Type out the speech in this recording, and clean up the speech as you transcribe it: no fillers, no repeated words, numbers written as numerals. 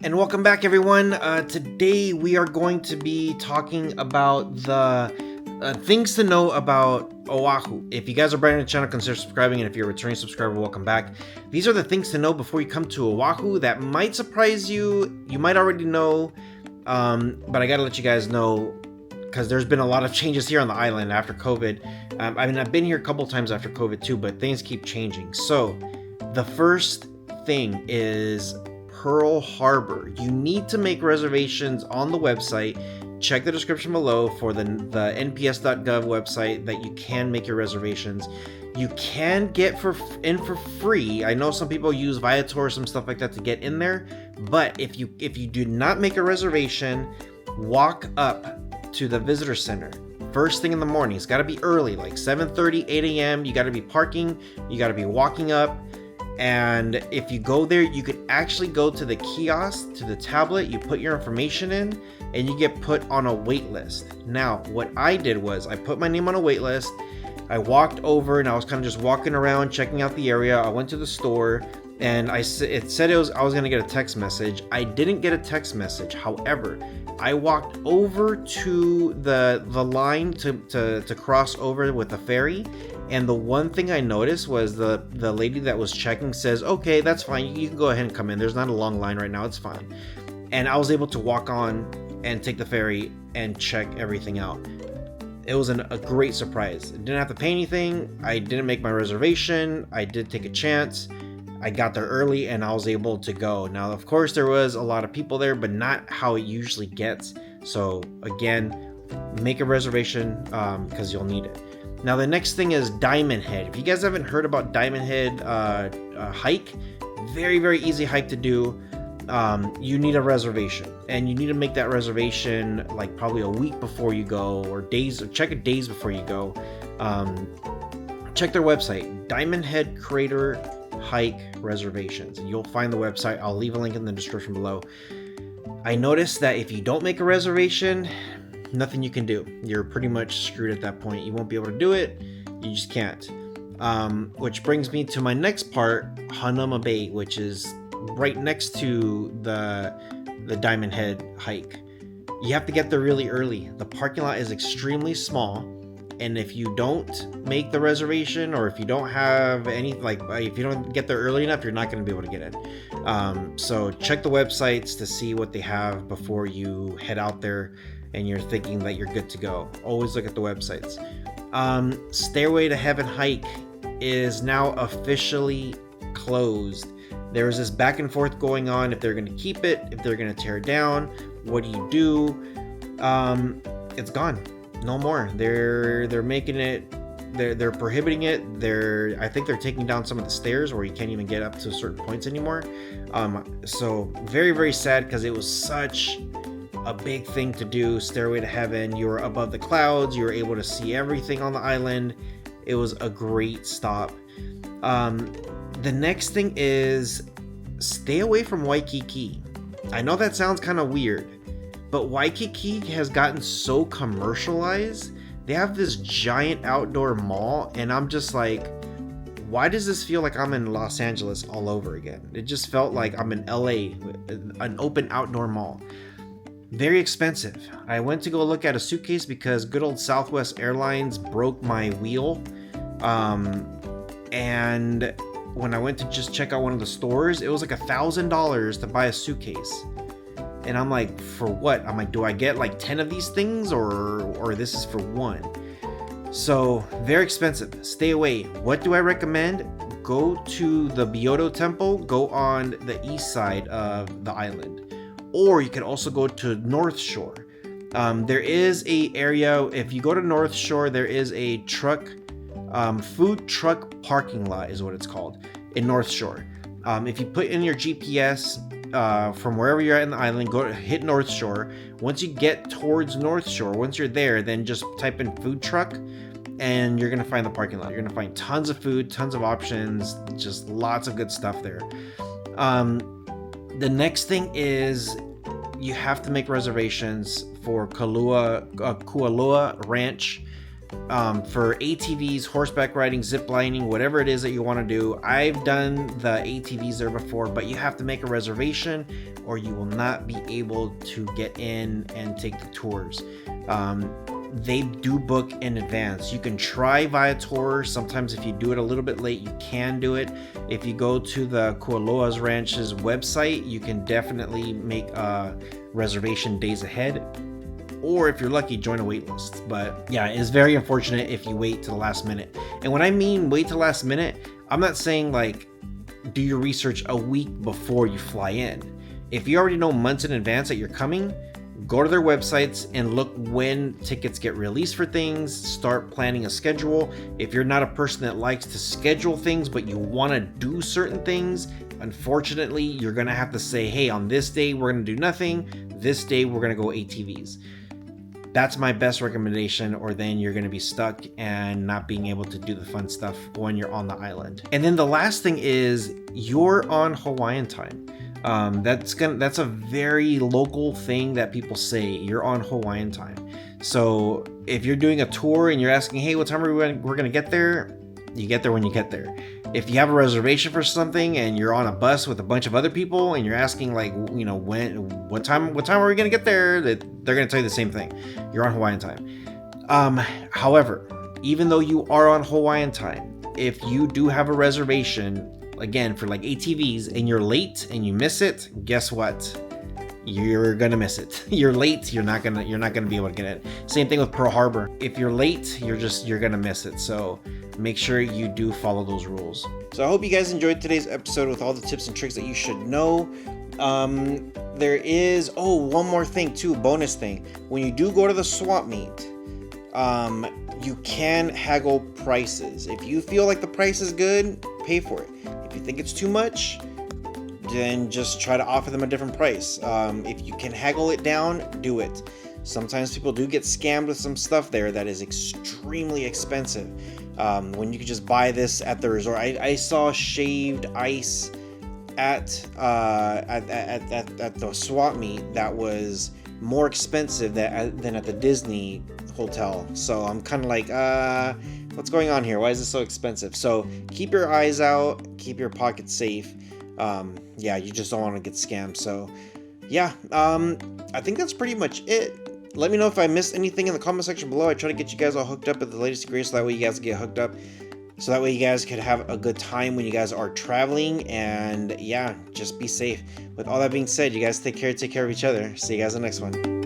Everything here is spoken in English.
And welcome back, everyone. Today we are going to be talking about the things to know about Oahu. If you guys are brand new to the channel, consider subscribing, and if you're a returning subscriber, welcome back. These are the things to know before you come to Oahu that might surprise you. You might already know, but I gotta let you guys know because there's been a lot of changes here on the island after COVID. I've been here a couple times after COVID too, but things keep changing. So the first thing is Pearl Harbor. You need to make reservations on the website. Check the description below for the nps.gov website that you can make your reservations. You can get in for free. I know some people use Viator, some stuff like that to get in there, but if you do not make a reservation, walk up to the visitor center first thing in the morning. It's got to be early, like 7:30, 8 a.m. You got to be parking, you got to be walking up. And if you go there, you could actually go to the kiosk, to the tablet, you put your information in, and you get put on a wait list. Now, what I did was I put my name on a wait list. I walked over and I was kind of just walking around, checking out the area. I went to the store and it said I was going to get a text message. I didn't get a text message. However, I walked over to the line to cross over with the ferry. And the one thing I noticed was the lady that was checking says, okay, that's fine. You can go ahead and come in. There's not a long line right now. It's fine. And I was able to walk on and take the ferry and check everything out. It was a great surprise. I didn't have to pay anything. I didn't make my reservation. I did take a chance. I got there early and I was able to go. Now, of course, there was a lot of people there, but not how it usually gets. So again, make a reservation because you'll need it. Now, the next thing is Diamond Head. If you guys haven't heard about Diamond Head hike, very, very easy hike to do. You need a reservation, and you need to make that reservation like probably a week before you go, or check it days before you go. Check their website, Diamond Head Crater Hike Reservations, and you'll find the website. I'll leave a link in the description below. I noticed that if you don't make a reservation, nothing you can do. You're pretty much screwed at that point. You won't be able to do it. You just can't. Which brings me to my next part, Hanauma Bay, which is right next to the Diamond Head hike. You have to get there really early. The parking lot is extremely small, and if you don't make the reservation, or if you don't have any, if you don't get there early enough, you're not going to be able to get in. So check the websites to see what they have before you head out there and you're thinking that you're good to go. Always look at the websites. Stairway to Heaven hike is now officially closed. There's this back and forth going on if they're going to keep it, if they're going to tear it down. What do you do? It's gone. No more. They're making it. They're prohibiting it. I think they're taking down some of the stairs where you can't even get up to certain points anymore. So very, very sad because it was such a big thing to do. Stairway to Heaven. You were above the clouds. You were able to see everything on the island. It was a great stop. The next thing is stay away from Waikiki. I know that sounds kind of weird, but Waikiki has gotten so commercialized. They have this giant outdoor mall, and I'm just like, why does this feel like I'm in Los Angeles all over again? It just felt like I'm in LA, an open outdoor mall. Very expensive. I went to go look at a suitcase because good old Southwest Airlines broke my wheel. And when I went to just check out one of the stores, it was like $1,000 to buy a suitcase. And I'm like, for what? I'm like, do I get like 10 of these things or this is for one? So very expensive. Stay away. What do I recommend? Go to the Byodo Temple. Go on the east side of the island. Or you can also go to North Shore. There is a area, if you go to North Shore, there is a food truck parking lot is what it's called in North Shore. If you put in your GPS from wherever you're at in the island, hit North Shore. Once you get towards North Shore, once you're there, then just type in food truck and you're going to find the parking lot. You're going to find tons of food, tons of options, just lots of good stuff there. The next thing is you have to make reservations for Kualoa Ranch. for ATVs, horseback riding, zip lining, whatever it is that you want to do. I've done the ATVs there before, but you have to make a reservation or you will not be able to get in and take the tours. They do book in advance. You can try via tour. Sometimes if you do it a little bit late, you can do it. If you go to the Kualoa's Ranch's website, you can definitely make a reservation days ahead. Or if you're lucky, join a wait list. But yeah, it's very unfortunate if you wait to the last minute. And when I mean wait to the last minute, I'm not saying like do your research a week before you fly in. If you already know months in advance that you're coming, go to their websites and look when tickets get released for things. Start planning a schedule. If you're not a person that likes to schedule things, but you want to do certain things, unfortunately, you're going to have to say, hey, on this day, we're going to do nothing. This day, we're going to go ATVs. That's my best recommendation, or then you're going to be stuck and not being able to do the fun stuff when you're on the island. And then the last thing is you're on Hawaiian time. That's a very local thing that people say. You're on Hawaiian time. So if you're doing a tour and you're asking, hey, what time are we're going to get there? You get there when you get there. If you have a reservation for something and you're on a bus with a bunch of other people and you're asking like, you know, what time are we going to get there? They're going to tell you the same thing. You're on Hawaiian time. However, even though you are on Hawaiian time, if you do have a reservation, again, for like ATVs and you're late and you miss it, guess what? You're gonna miss it. You're late, you're not gonna be able to get it. Same thing with Pearl Harbor. If you're late, you're gonna miss it. So make sure you do follow those rules. So I hope you guys enjoyed today's episode with all the tips and tricks that you should know. There is one more thing too, bonus thing. When you do go to the swap meet, you can haggle prices. If you feel like the price is good, pay for it. If you think it's too much, then just try to offer them a different price. If you can haggle it down, do it. Sometimes people do get scammed with some stuff there that is extremely expensive. When you can just buy this at the resort. I saw shaved ice at the swap meet that was more expensive than at the Disney hotel. So I'm kind of like, what's going on here? Why is this so expensive? So keep your eyes out, keep your pockets safe. You just don't want to get scammed. So yeah, I think that's pretty much it. Let me know if I missed anything in the comment section below. I try to get you guys all hooked up at the latest and greatest, so that way you guys get hooked up. So that way you guys could have a good time when you guys are traveling. And yeah, just be safe. With all that being said, you guys take care of each other. See you guys in the next one.